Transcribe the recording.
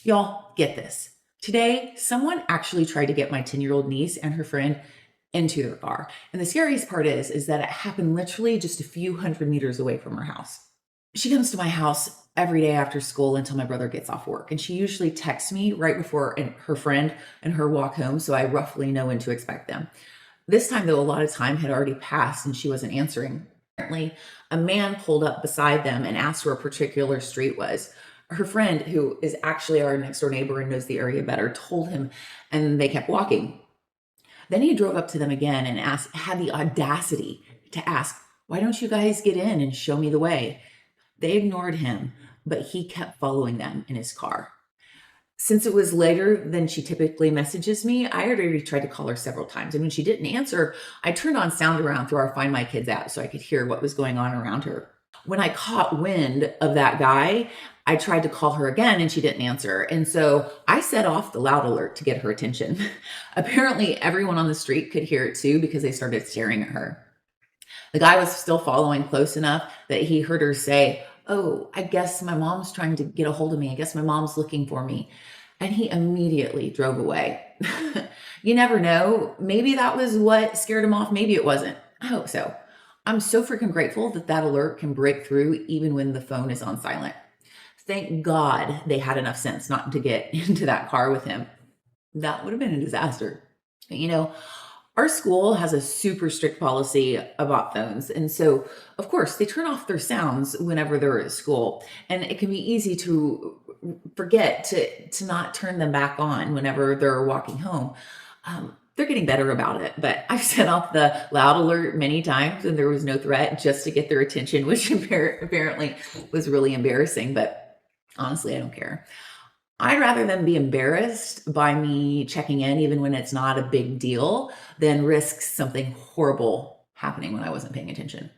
Y'all, get this. Today, someone actually tried to get my 10-year-old niece and her friend into their car. And the scariest part is that it happened literally just a few hundred meters away from her house. She comes to my house every day after school until my brother gets off work. And she usually texts me right before her friend and her walk home, so I roughly know when to expect them. This time, though, a lot of time had already passed and she wasn't answering. Apparently, a man pulled up beside them and asked where a particular street was. Her friend, who is actually our next door neighbor and knows the area better, told him, and they kept walking. Then he drove up to them again and had the audacity to ask, "Why don't you guys get in and show me the way?" They ignored him, but he kept following them in his car. Since it was later than she typically messages me, I had already tried to call her several times. And when she didn't answer, I turned on Sound Around through our Find My Kids app so I could hear what was going on around her. When I caught wind of that guy, I tried to call her again and she didn't answer. And so I set off the loud alert to get her attention. Apparently, everyone on the street could hear it too because they started staring at her. The guy was still following close enough that he heard her say, "Oh, I guess my mom's trying to get a hold of me. I guess my mom's looking for me." And he immediately drove away. You never know. Maybe that was what scared him off. Maybe it wasn't. I hope so. I'm so freaking grateful that that alert can break through even when the phone is on silent. Thank God they had enough sense not to get into that car with him. That would have been a disaster. You know, our school has a super strict policy about phones. And so, of course, they turn off their sounds whenever they're at school. And it can be easy to forget to not turn them back on whenever they're walking home. They're getting better about it, but I've set off the loud alert many times and there was no threat just to get their attention, which apparently was really embarrassing. But honestly, I don't care. I'd rather them be embarrassed by me checking in, even when it's not a big deal, than risk something horrible happening when I wasn't paying attention.